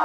We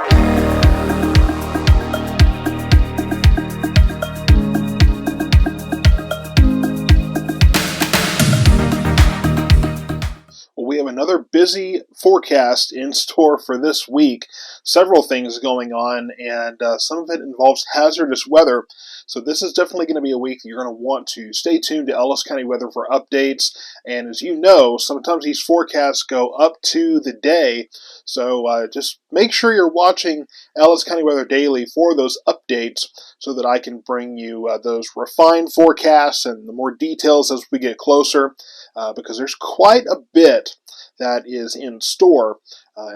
have another busy forecast in store for this week. Several things going on, and some of it involves hazardous weather. So this is definitely going to be a week that you're going to want to stay tuned to Ellis County Weather for updates. And as you know, sometimes these forecasts go up to the day. So just make sure you're watching Ellis County Weather Daily for those updates so that I can bring you those refined forecasts and the more details as we get closer. Because there's quite a bit that is in store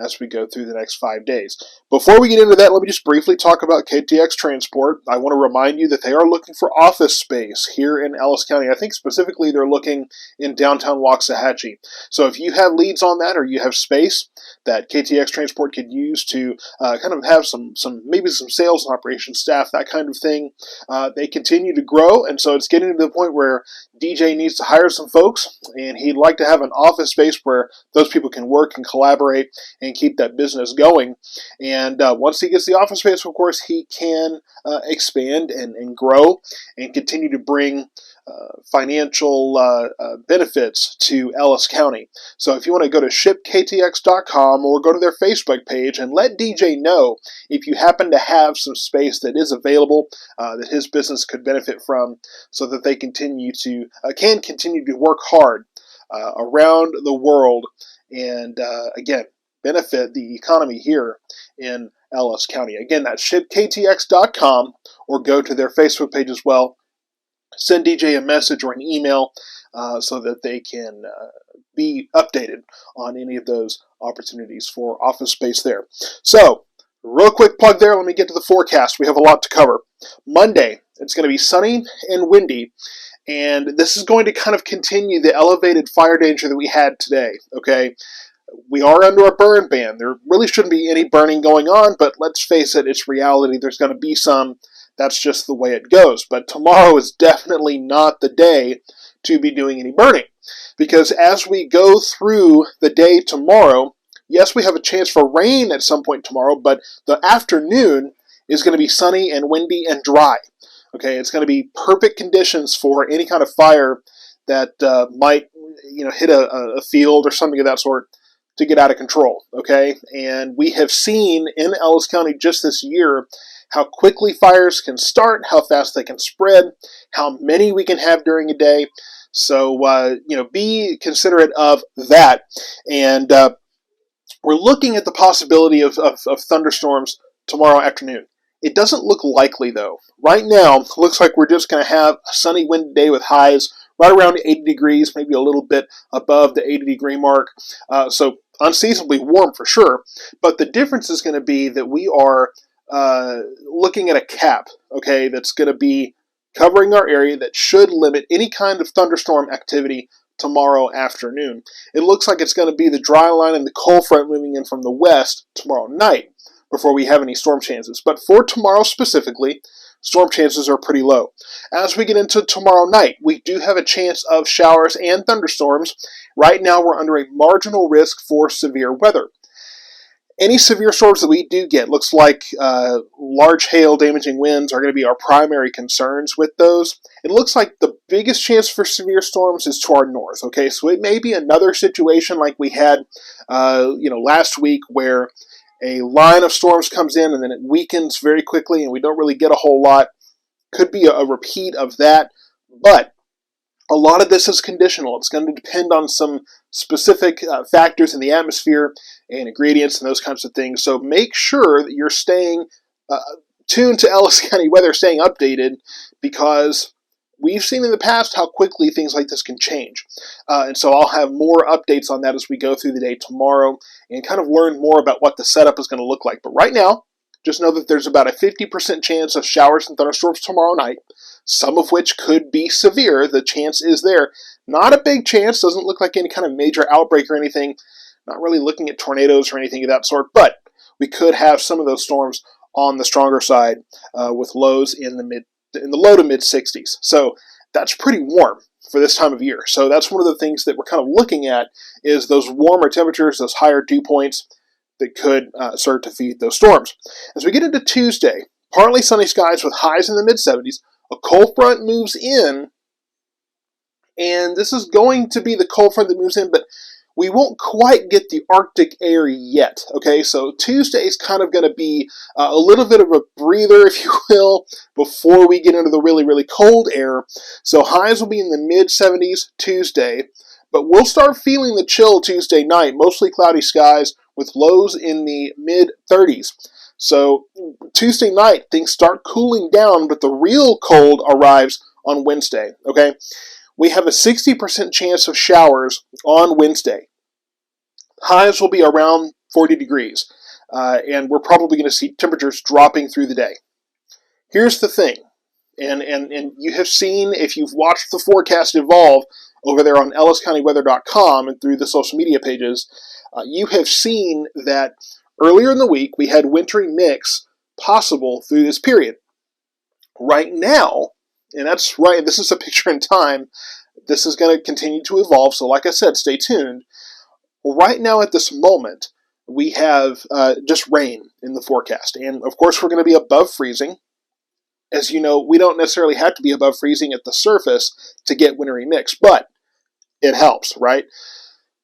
as we go through the next 5 days. Before we get into that, let me just briefly talk about KTX Transport. I want to remind you that they are looking for office space here in Ellis County. I think specifically they're looking in downtown Waxahachie. So if you have leads on that or you have space that KTX Transport could use to kind of have maybe some sales and operations staff, that kind of thing, they continue to grow, and so it's getting to the point where DJ needs to hire some folks, and he'd like to have an office space where those people can work and collaborate and keep that business going. And once he gets the office space, of course, he can expand and grow and continue to bring financial benefits to Ellis County. So if you want to go to shipktx.com or go to their Facebook page and let DJ know if you happen to have some space that is available that his business could benefit from, so that they can continue to work hard around the world and again benefit the economy here in Ellis County. Again, that's shipktx.com or go to their Facebook page as well. Send DJ a message or an email so that they can be updated on any of those opportunities for office space there. So, real quick plug there. Let me get to the forecast. We have a lot to cover. Monday, it's going to be sunny and windy, and this is going to kind of continue the elevated fire danger that we had today, okay? We are under a burn ban. There really shouldn't be any burning going on, but let's face it, it's reality. There's going to be some. That's just the way it goes. But tomorrow is definitely not the day to be doing any burning. Because as we go through the day tomorrow, yes, we have a chance for rain at some point tomorrow, but the afternoon is going to be sunny and windy and dry. Okay, it's going to be perfect conditions for any kind of fire that might hit a field or something of that sort to get out of control. Okay, and we have seen in Ellis County just this year how quickly fires can start, how fast they can spread, how many we can have during a day. So, be considerate of that. And we're looking at the possibility of thunderstorms tomorrow afternoon. It doesn't look likely, though. Right now, it looks like we're just going to have a sunny, windy day with highs right around 80 degrees, maybe a little bit above the 80-degree mark. So, unseasonably warm for sure. But the difference is going to be that we are looking at a cap, okay, that's going to be covering our area that should limit any kind of thunderstorm activity tomorrow afternoon. It looks like it's going to be the dry line and the cold front moving in from the west tomorrow night before we have any storm chances. But for tomorrow specifically, storm chances are pretty low. As we get into tomorrow night, we do have a chance of showers and thunderstorms. Right now, we're under a marginal risk for severe weather. Any severe storms that we do get, looks like large hail, damaging winds are going to be our primary concerns with those. It looks like the biggest chance for severe storms is to our north. Okay, so it may be another situation like we had, last week, where a line of storms comes in and then it weakens very quickly and we don't really get a whole lot. Could be a repeat of that, but a lot of this is conditional. It's going to depend on some specific factors in the atmosphere and ingredients and those kinds of things. So make sure that you're staying tuned to Ellis County weather, staying updated, because we've seen in the past how quickly things like this can change. And so I'll have more updates on that as we go through the day tomorrow and kind of learn more about what the setup is going to look like. But right now, just know that there's about a 50% chance of showers and thunderstorms tomorrow night, some of which could be severe. The chance is there. Not a big chance. Doesn't look like any kind of major outbreak or anything. Not really looking at tornadoes or anything of that sort, but we could have some of those storms on the stronger side with lows in the low to mid 60s. So that's pretty warm for this time of year. So that's one of the things that we're kind of looking at, is those warmer temperatures, those higher dew points. that could serve to feed those storms. As we get into Tuesday, partly sunny skies with highs in the mid-70s. A cold front moves in, and this is going to be the cold front that moves in, but we won't quite get the Arctic air yet, okay? So Tuesday is kind of going to be a little bit of a breather, if you will, before we get into the really, really cold air. So highs will be in the mid-70s Tuesday, but we'll start feeling the chill Tuesday night, mostly cloudy skies with lows in the mid-30s. So Tuesday night, things start cooling down, but the real cold arrives on Wednesday, okay? We have a 60% chance of showers on Wednesday. Highs will be around 40 degrees, and we're probably going to see temperatures dropping through the day. Here's the thing, and you have seen, if you've watched the forecast evolve over there on elliscountyweather.com and through the social media pages, you have seen that earlier in the week we had wintry mix possible through this period. Right now, and that's right, this is a picture in time, this is going to continue to evolve, so like I said, stay tuned. Right now at this moment, we have just rain in the forecast, and of course we're going to be above freezing. As you know, we don't necessarily have to be above freezing at the surface to get wintry mix, but it helps, right?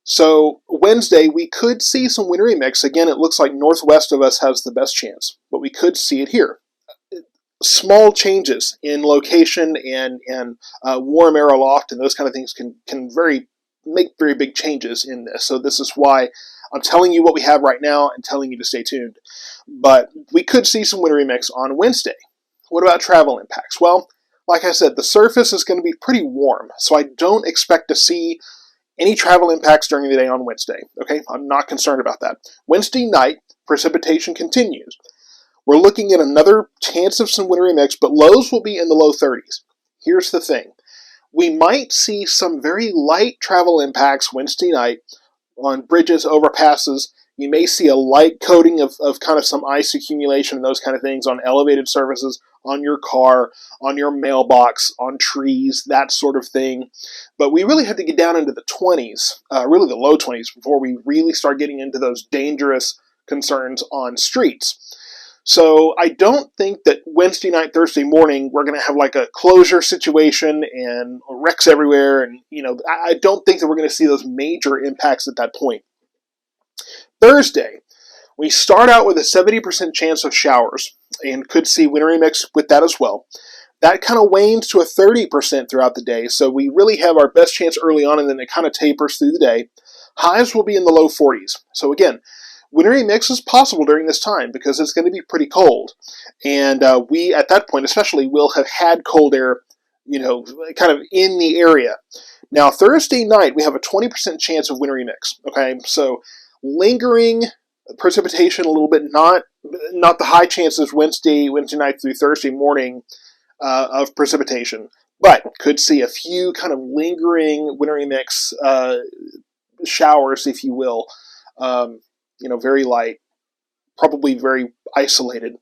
So Wednesday, we could see some wintry mix. Again, it looks like northwest of us has the best chance, but we could see it here. Small changes in location and warm air aloft and those kind of things can make very big changes in this. So this is why I'm telling you what we have right now and telling you to stay tuned. But we could see some wintry mix on Wednesday. What about travel impacts? Well, like I said, the surface is going to be pretty warm, so I don't expect to see any travel impacts during the day on Wednesday. Okay, I'm not concerned about that. Wednesday night, precipitation continues. We're looking at another chance of some wintry mix, but lows will be in the low 30s. Here's the thing. We might see some very light travel impacts Wednesday night on bridges, overpasses. You may see a light coating of kind of some ice accumulation and those kind of things on elevated surfaces, on your car, on your mailbox, on trees, that sort of thing. But we really have to get down into the 20s, really the low 20s, before we really start getting into those dangerous concerns on streets. So I don't think that Wednesday night, Thursday morning, we're going to have like a closure situation and wrecks everywhere. And, I don't think that we're going to see those major impacts at that point. Thursday, we start out with a 70% chance of showers and could see wintry mix with that as well. That kind of wanes to a 30% throughout the day. So we really have our best chance early on and then it kind of tapers through the day. Highs will be in the low 40s. So again, wintry mix is possible during this time because it's going to be pretty cold. And we, at that point especially, will have had cold air, kind of in the area. Now, Thursday night, we have a 20% chance of wintry mix. Okay, so lingering precipitation a little bit, not the high chances Wednesday night through Thursday morning of precipitation, but could see a few kind of lingering wintry mix showers, if you will. Very light, probably very isolated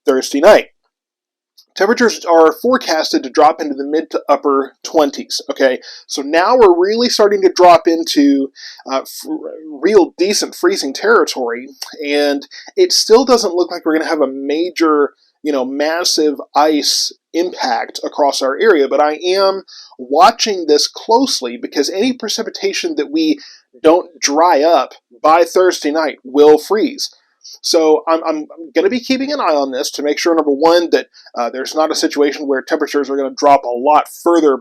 Thursday night. Temperatures are forecasted to drop into the mid to upper 20s, okay? So now we're really starting to drop into real decent freezing territory, and it still doesn't look like we're going to have a major, massive ice impact across our area, but I am watching this closely because any precipitation that we don't dry up by Thursday night will freeze. So I'm going to be keeping an eye on this to make sure, number one, that there's not a situation where temperatures are going to drop a lot further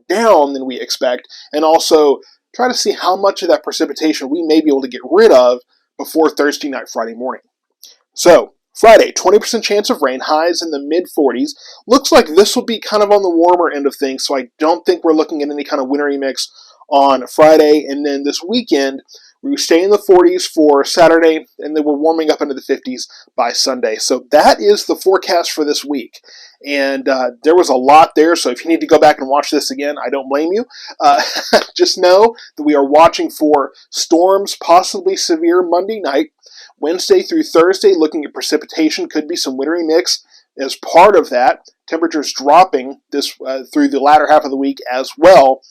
down than we expect, and also try to see how much of that precipitation we may be able to get rid of before Thursday night, Friday morning. So Friday, 20% chance of rain, highs in the mid-40s. Looks like this will be kind of on the warmer end of things, so I don't think we're looking at any kind of wintry mix on Friday. And then this weekend, we stay in the 40s for Saturday, and then we're warming up into the 50s by Sunday. So that is the forecast for this week. And there was a lot there, so if you need to go back and watch this again, I don't blame you. Just know that we are watching for storms, possibly severe Monday night. Wednesday through Thursday, looking at precipitation, could be some wintry mix as part of that. Temperatures dropping this through the latter half of the week as well.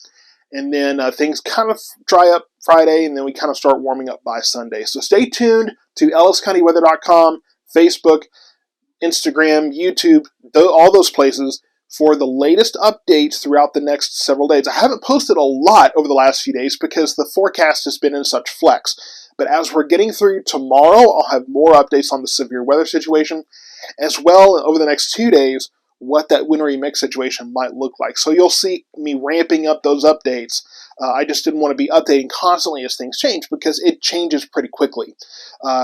and then things kind of dry up Friday, and then we kind of start warming up by Sunday. So stay tuned to elliscountyweather.com, Facebook, Instagram, YouTube, all those places for the latest updates throughout the next several days. I haven't posted a lot over the last few days because the forecast has been in such flex. But as we're getting through tomorrow, I'll have more updates on the severe weather situation, as well over the next 2 days, what that wintry mix situation might look like. So you'll see me ramping up those updates. I just didn't want to be updating constantly as things change because it changes pretty quickly.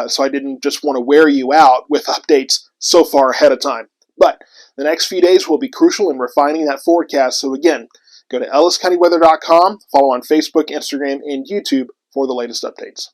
So I didn't just want to wear you out with updates so far ahead of time. But the next few days will be crucial in refining that forecast. So again, go to elliscountyweather.com, follow on Facebook, Instagram, and YouTube for the latest updates.